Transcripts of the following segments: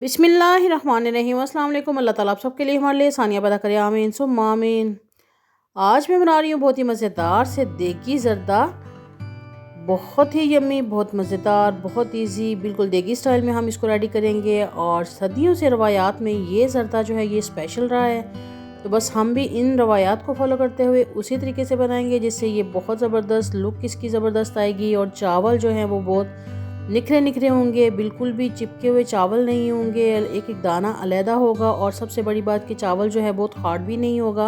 बिस्मिल्लाहिर्रहमानिर्रहीम। अस्सलाम वालेकुम। अल्लाह ताला आप सबके लिए हमारे लिए आसानियाँ पैदा करे, आमीन सुम्मा आमीन। आज मैं बना रही हूँ बहुत ही मज़ेदार से देगी ज़र्दा। बहुत ही यम्मी, बहुत मज़ेदार, बहुत इजी, बिल्कुल देगी स्टाइल में हम इसको रेडी करेंगे। और सदियों से रवायात में ये ज़र्दा जो है ये स्पेशल रहा है, तो बस हम भी इन रवायात को फॉलो करते हुए उसी तरीके से बनाएंगे जिससे ये बहुत ज़बरदस्त लुक इसकी ज़बरदस्त आएगी। और चावल जो है वो बहुत निखरे निखरे होंगे, बिल्कुल भी चिपके हुए चावल नहीं होंगे, एक एक दाना अलहदा होगा। और सबसे बड़ी बात कि चावल जो है बहुत हार्ड भी नहीं होगा।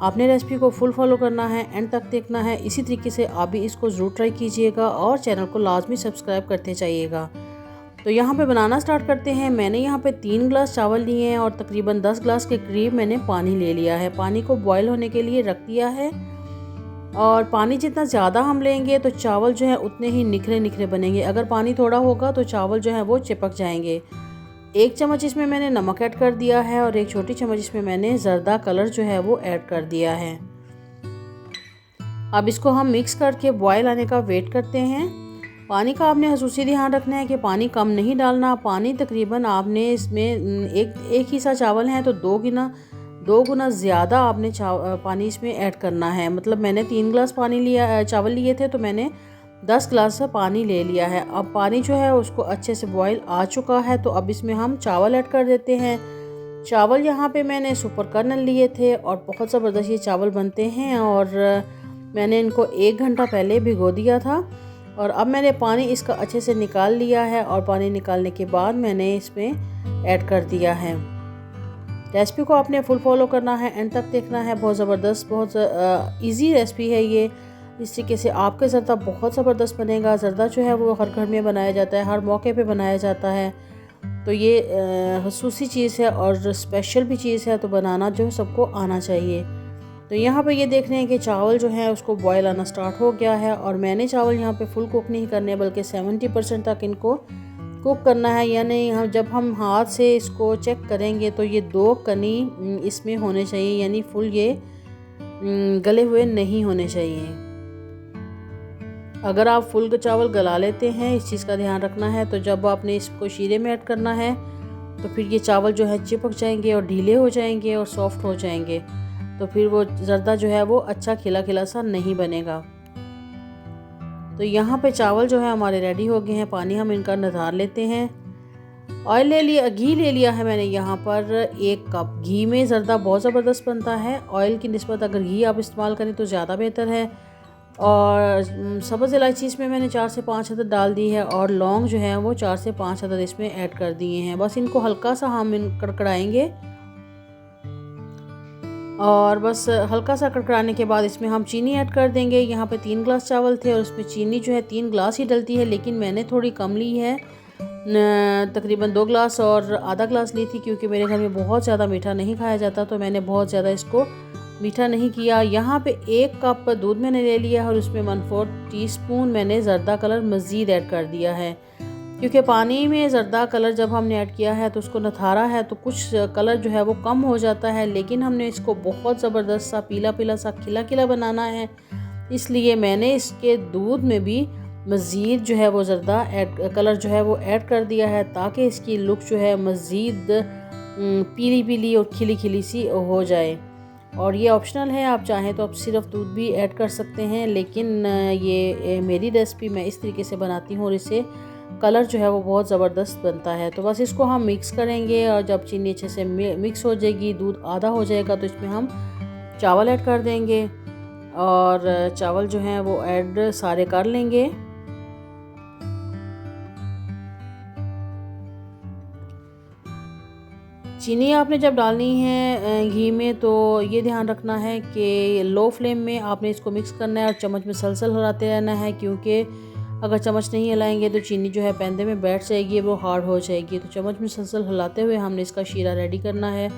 आपने रेसिपी को फुल फॉलो करना है, एंड तक देखना है। इसी तरीके से आप भी इसको ज़रूर ट्राई कीजिएगा और चैनल को लाजमी सब्सक्राइब करते जाइएगा। तो यहाँ पे बनाना स्टार्ट करते हैं। मैंने यहाँ पे 3 गिलास चावल लिए हैं और तकरीबन 10 गिलास के करीब मैंने पानी ले लिया है। पानी को बॉयल होने के लिए रख दिया है। और पानी जितना ज़्यादा हम लेंगे तो चावल जो है उतने ही निखरे निखरे बनेंगे। अगर पानी थोड़ा होगा तो चावल जो है वो चिपक जाएंगे। 1 चम्मच इसमें मैंने नमक ऐड कर दिया है और 1 छोटी चम्मच इसमें मैंने ज़र्दा कलर जो है वो ऐड कर दिया है। अब इसको हम मिक्स करके बॉयल आने का वेट करते हैं। पानी का आपने खसूसी ध्यान रखना है कि पानी कम नहीं डालना। पानी तकरीबन आपने इसमें एक हिस्सा चावल है तो 2 गुना ज़्यादा आपने पानी इसमें ऐड करना है। मतलब मैंने 3 गिलास चावल लिए थे तो मैंने 10 गिलास पानी ले लिया है। अब पानी जो है उसको अच्छे से बॉयल आ चुका है, तो अब इसमें हम चावल ऐड कर देते हैं। चावल यहाँ पे मैंने सुपर कर्नल लिए थे और बहुत ज़बरदस्त ये चावल बनते हैं। और मैंने इनको 1 घंटा पहले भिगो दिया था। और अब मैंने पानी इसका अच्छे से निकाल लिया है और पानी निकालने के बाद मैंने इसमें ऐड कर दिया है। रेसिपी को आपने फुल फॉलो करना है, एंड तक देखना है। बहुत ज़बरदस्त, बहुत इजी रेसिपी है ये। इस तरीके से आपका ज़र्दा बहुत ज़बरदस्त बनेगा। ज़र्दा जो है वो हर घर में बनाया जाता है, हर मौके पे बनाया जाता है। तो ये खसूसी चीज़ है और स्पेशल भी चीज़ है, तो बनाना जो है सबको आना चाहिए। तो यहाँ पे ये देख रहे हैं कि चावल जो है उसको बॉयल आना स्टार्ट हो गया है। और मैंने चावल यहाँ पे फुल कुक नहीं करने बल्कि 70% तक इनको कुक करना है। यानी जब हम हाथ से इसको चेक करेंगे तो ये 2 कनी इसमें होने चाहिए, यानी फुल ये गले हुए नहीं होने चाहिए। अगर आप फुल चावल गला लेते हैं, इस चीज़ का ध्यान रखना है। तो जब आपने इसको शीरे में ऐड करना है तो फिर ये चावल जो है चिपक जाएंगे और ढीले हो जाएंगे और सॉफ्ट हो जाएंगे। तो फिर वो ज़र्दा जो है वो अच्छा खिला खिला सा नहीं बनेगा। तो यहाँ पे चावल जो है हमारे रेडी हो गए हैं। पानी हम इनका नितार लेते हैं। ऑयल ले लिया, घी ले लिया है मैंने यहाँ पर 1 कप। घी में ज़र्दा बहुत ज़बरदस्त बनता है। ऑयल की निस्बत अगर घी आप इस्तेमाल करें तो ज़्यादा बेहतर है। और सब्ज़ इलायची इसमें मैंने 4 से 5 अदद डाल दी है और लौंग जो है वो 4 से 5 अदद इसमें ऐड कर दिए हैं। बस इनको हल्का सा हम कड़कड़ाएंगे। और बस हल्का सा कड़कड़ाने के बाद इसमें हम चीनी ऐड कर देंगे। यहाँ पे 3 गिलास चावल थे और उसमें चीनी जो है 3 गिलास ही डलती है, लेकिन मैंने थोड़ी कम ली है, तकरीबन 2 गिलास और आधा गिलास ली थी, क्योंकि मेरे घर में बहुत ज़्यादा मीठा नहीं खाया जाता, तो मैंने बहुत ज़्यादा इसको मीठा नहीं किया। यहाँ पे 1 कप दूध मैंने ले लिया और उसमें 1/4 टीस्पून मैंने ज़र्दा कलर मज़ीद ऐड कर दिया है। क्योंकि पानी में ज़र्दा कलर जब हमने ऐड किया है तो उसको नथारा है तो कुछ कलर जो है वो कम हो जाता है, लेकिन हमने इसको बहुत ज़बरदस्त सा पीला पीला सा खिला खिला बनाना है। इसलिए मैंने इसके दूध में भी मज़ीद जो है वो ज़र्दा कलर जो है वो ऐड कर दिया है, ताकि इसकी लुक जो है मज़ीद पीली पीली और खिली खिली सी हो जाए। और ये ऑप्शनल है, आप चाहें तो आप सिर्फ दूध भी ऐड कर सकते हैं, लेकिन ये मेरी रेसिपी मैं इस तरीके से बनाती हूँ और इससे कलर जो है वो बहुत ज़बरदस्त बनता है। तो बस इसको हम मिक्स करेंगे और जब चीनी अच्छे से मिक्स हो जाएगी, दूध आधा हो जाएगा, तो इसमें हम चावल ऐड कर देंगे और चावल जो हैं वो ऐड सारे कर लेंगे। चीनी आपने जब डालनी है घी में तो ये ध्यान रखना है कि लो फ्लेम में आपने इसको मिक्स करना है और चम्मच में सलसल हिलाते रहना है, क्योंकि अगर चम्मच नहीं हिलाएंगे तो चीनी जो है पैंदे में बैठ जाएगी, वो हार्ड हो जाएगी। तो चम्मच में सलसल हिलाते हुए हमने इसका शीरा रेडी करना है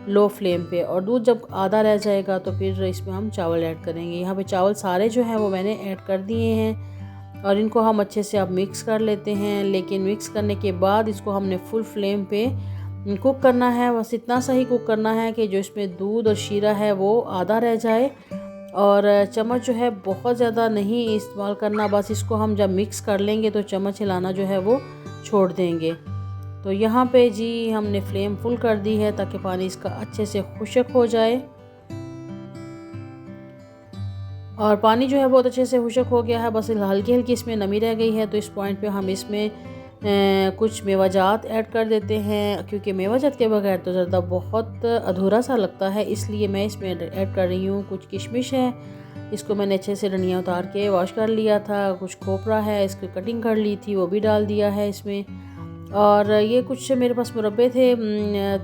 लो फ्लेम पे। और दूध जब आधा रह जाएगा तो फिर इसमें हम चावल ऐड करेंगे। यहाँ पे चावल सारे जो हैं वो मैंने ऐड कर दिए हैं और इनको हम अच्छे से अब मिक्स कर लेते हैं। लेकिन मिक्स करने के बाद इसको हमने फुल फ्लेम पे कुक करना है। बस इतना सा ही कुक करना है कि जो इसमें दूध और शीरा है वो आधा रह जाए। और चम्मच जो है बहुत ज़्यादा नहीं इस्तेमाल करना, बस इसको हम जब मिक्स कर लेंगे तो चम्मच हिलाना जो है वो छोड़ देंगे। तो यहाँ पे जी हमने फ्लेम फुल कर दी है ताकि पानी इसका अच्छे से खुश्क हो जाए। और पानी जो है बहुत अच्छे से खुश्क हो गया है, बस हल्की हल्की इसमें नमी रह गई है। तो इस पॉइंट पे हम इसमें कुछ मेवाजात ऐड कर देते हैं, क्योंकि मेवाजात के बगैर तो ज़र्दा बहुत अधूरा सा लगता है, इसलिए मैं इसमें ऐड कर रही हूँ। कुछ किशमिश है, इसको मैंने अच्छे से डंडियाँ उतार के वॉश कर लिया था। कुछ खोपरा है, इसकी कटिंग कर ली थी, वो भी डाल दिया है इसमें। और ये कुछ मेरे पास मुरब्बे थे,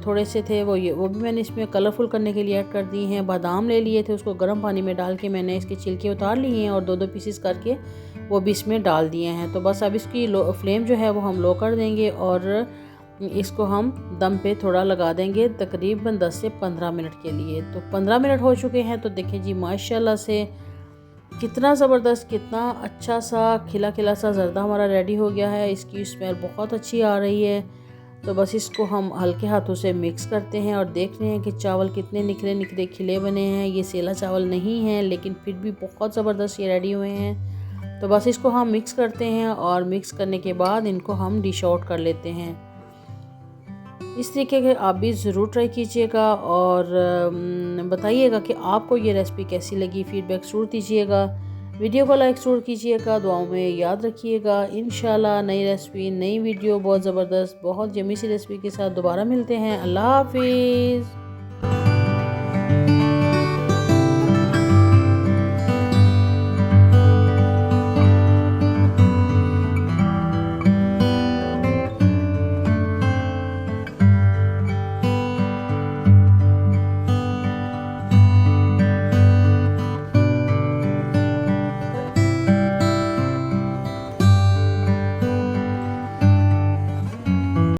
थोड़े से थे, वो भी मैंने इसमें कलरफुल करने के लिए ऐड कर दिए हैं। बादाम ले लिए थे, उसको गर्म पानी में डाल के मैंने इसके छिलके उतार लिए हैं और दो दो पीसेस करके वो भी इसमें डाल दिए हैं। तो बस अब इसकी फ्लेम जो है वो हम लो कर देंगे और इसको हम दम पे थोड़ा लगा देंगे तकरीबन 10 से 15 मिनट के लिए। तो 15 मिनट हो चुके हैं। तो देखें जी माशाल्लाह से कितना ज़बरदस्त, कितना अच्छा सा खिला खिला सा ज़र्दा हमारा रेडी हो गया है। इसकी स्मेल बहुत अच्छी आ रही है। तो बस इसको हम हल्के हाथों से मिक्स करते हैं और देख रहे हैं कि चावल कितने निखरे निखरे खिले बने हैं। ये सेला चावल नहीं है, लेकिन फिर भी बहुत ज़बरदस्त ये रेडी हुए हैं। तो बस इसको हम मिक्स करते हैं और मिक्स करने के बाद इनको हम डिश आउट कर लेते हैं। इस तरीके के आप भी ज़रूर ट्राई कीजिएगा और बताइएगा कि आपको ये रेसिपी कैसी लगी। फीडबैक ज़रूर दीजिएगा, वीडियो को लाइक ज़रूर कीजिएगा, दुआओं में याद रखिएगा। इंशाल्लाह नई रेसिपी, नई वीडियो, बहुत ज़बरदस्त, बहुत यम्मी सी रेसिपी के साथ दोबारा मिलते हैं। अल्लाह हाफिज़।